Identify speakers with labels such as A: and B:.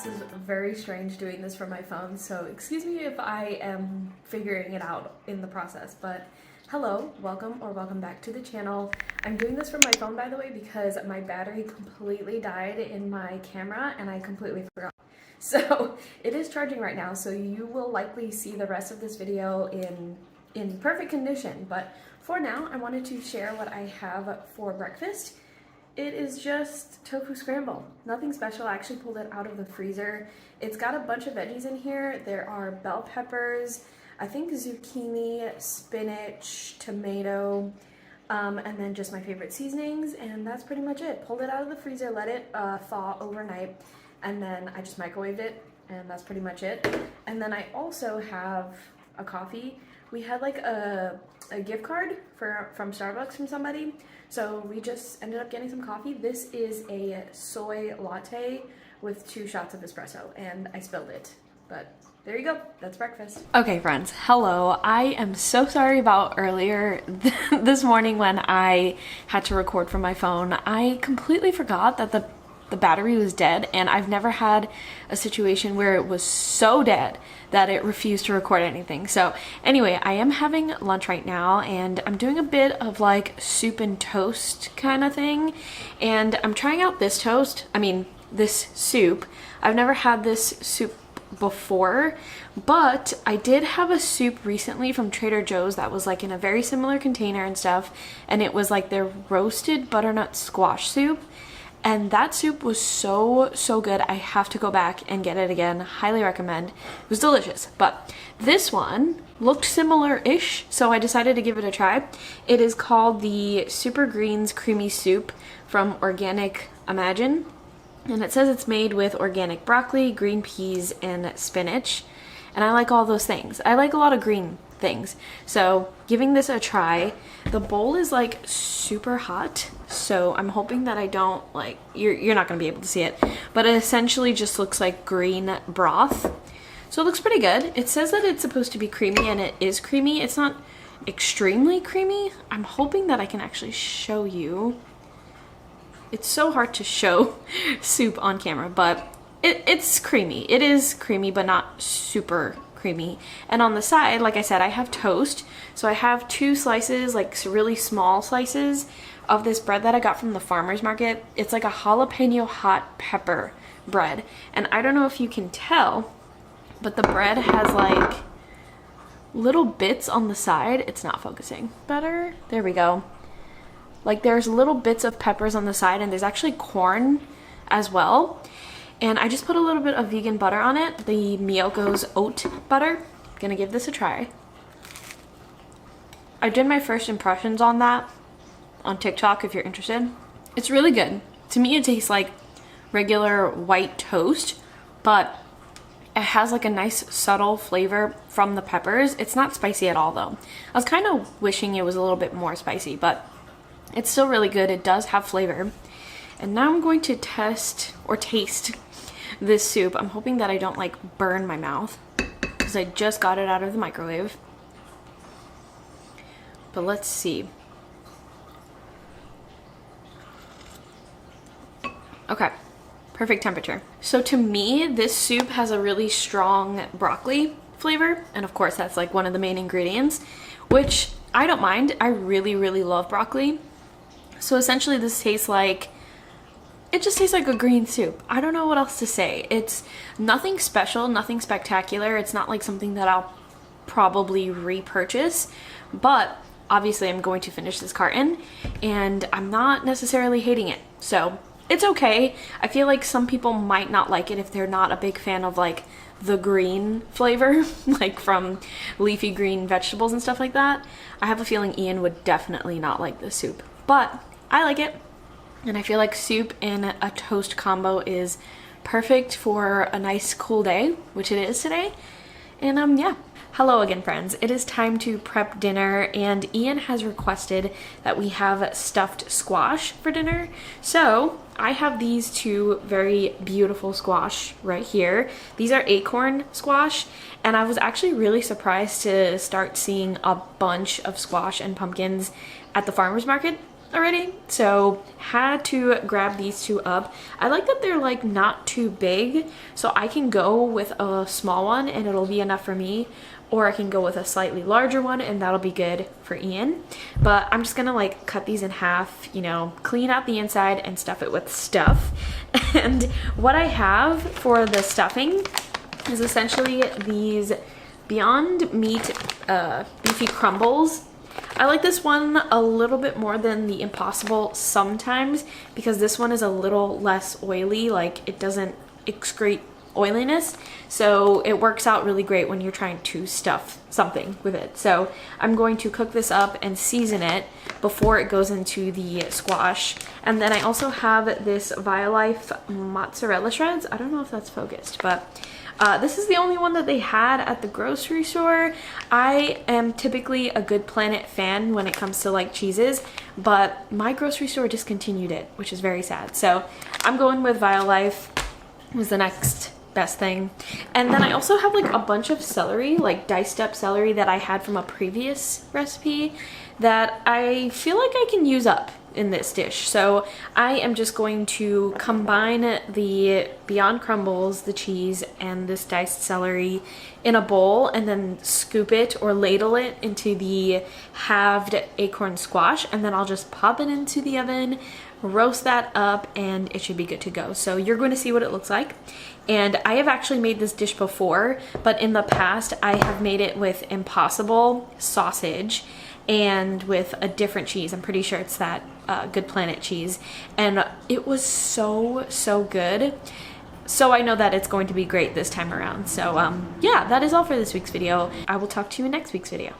A: This is very strange doing this from my phone, so excuse me if I am figuring it out in the process, but hello, welcome or welcome back to the channel. I'm doing this from my phone, by the way, because my battery completely died in my camera and I completely forgot. So it is charging right now, so you will likely see the rest of this video in perfect condition, but for now I wanted to share what I have for breakfast. It is just tofu scramble. Nothing special. I actually pulled it out of the freezer. It's got a bunch of veggies in here. There are bell peppers, I think zucchini, spinach, tomato, and then just my favorite seasonings, and that's pretty much it. Pulled it out of the freezer, let it thaw overnight, and then I just microwaved it, and that's pretty much it. And then I also have a coffee. We had like a gift card from Starbucks from somebody, so we just ended up getting some coffee. This is a soy latte with 2 shots of espresso, and I spilled it, but there you go, that's breakfast. Okay friends, hello. I am so sorry about earlier this morning when I had to record from my phone. I completely forgot that the battery was dead, and I've never had a situation where it was so dead that it refused to record anything. So anyway, I am having lunch right now, and I'm doing a bit of like soup and toast kind of thing, and I'm trying out this soup. I've never had this soup before, but I did have a soup recently from Trader Joe's that was like in a very similar container and stuff, and it was like their roasted butternut squash soup. And that soup was so good. I have to go back and get it again. Highly recommend. It was delicious. But this one looked similar-ish, so I decided to give it a try. It is called the Super Greens Creamy Soup from Organic Imagine. And it says it's made with organic broccoli, green peas, and spinach. And I like all those things. I like a lot of green things. So giving this a try. The bowl is like super hot, so I'm hoping that I don't like, you're not gonna be able to see it, but it essentially just looks like green broth. So it looks pretty good. It says that it's supposed to be creamy, and it is creamy. It's not extremely creamy. I'm hoping that I can actually show you. It's so hard to show soup on camera, but it's creamy. It is creamy, but not super creamy. And on the side, like I said, I have toast. So I have 2 slices, like really small slices of this bread that I got from the farmer's market. It's like a jalapeno hot pepper bread. And I don't know if you can tell, but the bread has like little bits on the side. It's not focusing. Better? There we go. Like there's little bits of peppers on the side, and there's actually corn as well. And I just put a little bit of vegan butter on it, the Miyokos oat butter. Gonna give this a try. I did my first impressions on that on TikTok if you're interested. It's really good. To me it tastes like regular white toast, but it has like a nice subtle flavor from the peppers. It's not spicy at all though. I was kind of wishing it was a little bit more spicy, but it's still really good. It does have flavor. And now I'm going to taste this soup. I'm hoping that I don't like burn my mouth because I just got it out of the microwave. But let's see. Okay, perfect temperature. So to me, this soup has a really strong broccoli flavor, and of course that's like one of the main ingredients, which I don't mind. I really love broccoli. So essentially this tastes like, it just tastes like a green soup. I don't know what else to say. It's nothing special, nothing spectacular. It's not like something that I'll probably repurchase, but obviously I'm going to finish this carton, and I'm not necessarily hating it. So it's okay. I feel like some people might not like it if they're not a big fan of like the green flavor, like from leafy green vegetables and stuff like that. I have a feeling Ian would definitely not like this soup, but I like it. And I feel like soup and a toast combo is perfect for a nice cool day, which it is today. And yeah. Hello again friends, it is time to prep dinner, and Ian has requested that we have stuffed squash for dinner. So I have these 2 very beautiful squash right here. These are acorn squash, and I was actually really surprised to start seeing a bunch of squash and pumpkins at the farmer's market. already, so had to grab these two up. I like that they're like not too big, so I can go with a small one and it'll be enough for me, or I can go with a slightly larger one and that'll be good for Ian. But I'm just gonna like cut these in half, you know, clean out the inside and stuff it with stuff. And what I have for the stuffing is essentially these Beyond Meat beefy crumbles. I like this one a little bit more than the Impossible sometimes because this one is a little less oily, like it doesn't excrete oiliness, so it works out really great when you're trying to stuff something with it. So I'm going to cook this up and season it before it goes into the squash. And then I also have this Violife mozzarella shreds. I don't know if that's focused, but this is the only one that they had at the grocery store. I am typically a Good Planet fan when it comes to like cheeses, but my grocery store discontinued it, which is very sad. So I'm going with Violife was the next best thing. And then I also have like a bunch of celery, like diced up celery that I had from a previous recipe that I feel like I can use up in this dish. So I am just going to combine the Beyond Crumbles, the cheese, and this diced celery in a bowl and then scoop it or ladle it into the halved acorn squash, and then I'll just pop it into the oven, roast that up, and it should be good to go. So you're going to see what it looks like. And I have actually made this dish before, but in the past I have made it with Impossible sausage and with a different cheese. I'm pretty sure it's that Good Planet cheese, and it was so good. So I know that it's going to be great this time around. So yeah, that is all for this week's video. I will talk to you in next week's video.